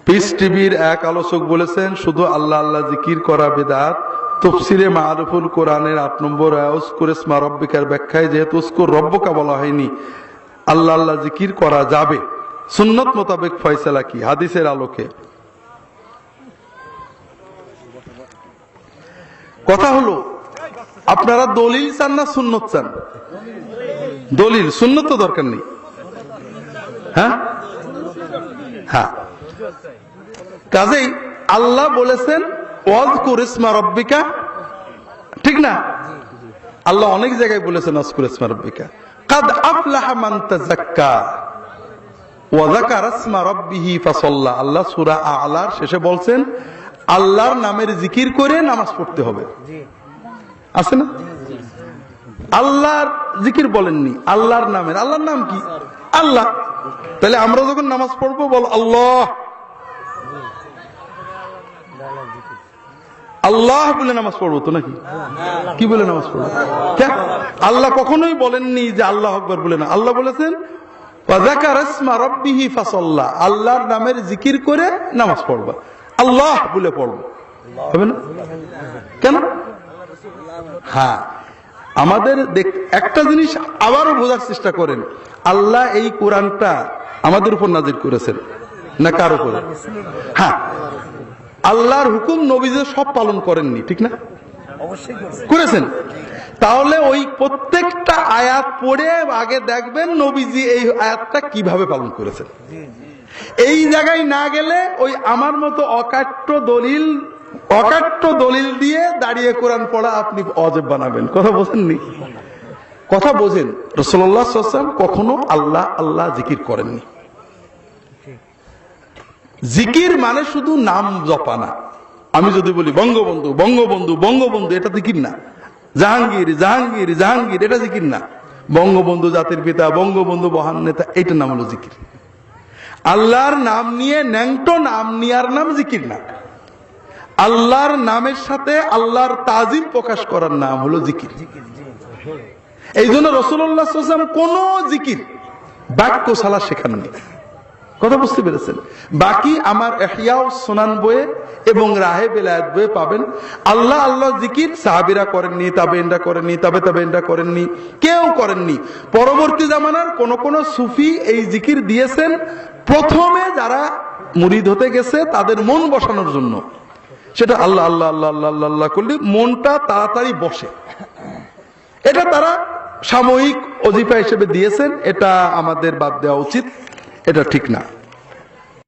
Piece টিভির এক আলোচক বলেছেন শুধু আল্লাহ আল্লাহ জিকির করা বিদআত। তাফসীরে মারুফুল কোরআনের ৮ নম্বর উযকুর ইসমা রাব্বিকার ব্যাখ্যায় যেহেতু উযকুর রব্বকা বলা হয়নি, আল্লাহ আল্লাহ জিকির করা যাবে। সুন্নত মোতাবেক ফয়সালা কি হাদিসের আলোকে? কথা হলো, আপনারা দলিল চান না সুন্নত চান? দলিল, সুন্নত তো দরকার নেই। হ্যাঁ হ্যাঁ, কাজেই আল্লাহ বলেছেন ওয়াজকুর ইসমা রাব্বিকা, ঠিক না? আল্লাহ অনেক জায়গায় বলেছেন ওয়াজকুর ইসমা রাব্বিকা। কাদ আফলাহা মান তাযাক্কা ওয়া যাকারা ইসমা রাব্বিহি ফাসাল্লা। আল্লাহ সূরা আ'লার শেষে বলছেন আল্লাহর নামের জিকির করে নামাজ পড়তে হবে, আছে না? আল্লাহর জিকির বলেননি, আল্লাহর নামের। আল্লাহর নাম কি? আল্লাহ। তাহলে আমরা যখন নামাজ পড়বো বল আল্লাহ আল্লাহ বলে নামাজ পড়বো তো, নাকি কি বলে নামাজ পড়বো? আল্লাহ কখনোই বলেননি যে আল্লাহ আকবার বলে না। আল্লাহ বলেছেন ওয়া যাকারা ইসমা রাব্বিহি ফাসাল্লা, আল্লাহর নামের জিকির করে নামাজ পড়বা। আল্লাহ বলে পড়বো, হবে না? কেন? হ্যাঁ, আমাদের একটা জিনিস আবারও বোঝার চেষ্টা করেন, আল্লাহ এই কোরআনটা আমাদের উপর নাজিল করেছেন না কার উপরে? হ্যাঁ, আল্লাহর হুকুম নবীজি সব পালন করেননি, ঠিক না? অবশ্যই করেছেন। তাহলে ওই প্রত্যেকটা আয়াত পড়ে আগে দেখবেন নবীজি এই আয়াতটা কিভাবে পালন করেছেন। এই জায়গায় না গেলে ওই আমার মতো অকাট্য দলিল দিয়ে দাঁড়িয়ে কোরআন পড়া আপনি অজেব বানাবেন। কথা বোঝেননি? কথা বোঝেন। রাসূলুল্লাহ সাল্লাল্লাহু আলাইহি ওয়াসাল্লাম কখনো আল্লাহ আল্লাহ জিকির করেননি। জিকির মানে শুধু নাম জপা না। আমি যদি বলি বঙ্গবন্ধু বঙ্গবন্ধু বঙ্গবন্ধু, এটা জিকির না। জাহাঙ্গীর জাহাঙ্গীর জাহাঙ্গীর, এটা জিকির না। বঙ্গবন্ধু জাতির পিতা, বঙ্গবন্ধু মহান নেতা, এইটার নাম হলো জিকির। আল্লাহর নাম নিয়ে ন্যাংটো নাম নেয়ার নাম জিকির না। আল্লাহর নামের সাথে আল্লাহর তাজিম প্রকাশ করার নাম হলো জিকির। এই জন্য রাসূলুল্লাহ সাল্লাল্লাহু আলাইহি ওয়াসাল্লাম কোন জিকির বাক্য সালা শেখাননি। কথা বুঝতে পেরেছেন? বাকি আমার ইহয়াউস সুনান বইয়ে এবং রাহে বেলায়েত বইয়ে পাবেন আল্লাহ আল্লাহ জিকির সাহাবীরা করেননি, তাবেঈনরা করেননি, তাবেঈনরা করেননি, কেউ করেননি। পরবর্তী জামানার কোন কোন সুফি এই জিকির দিয়েছেন প্রথমে যারা মুরিদ হতে গেছে তাদের মন বসানোর জন্য। সেটা আল্লাহ আল্লাহ আল্লাহ আল্লাহ আল্লাহ আল্লাহ করলে মনটা তাড়াতাড়ি বসে। এটা তারা সাময়িক ওজিফা হিসেবে দিয়েছেন, এটা আমাদের বাদ দেওয়া উচিত, এটা ঠিক না।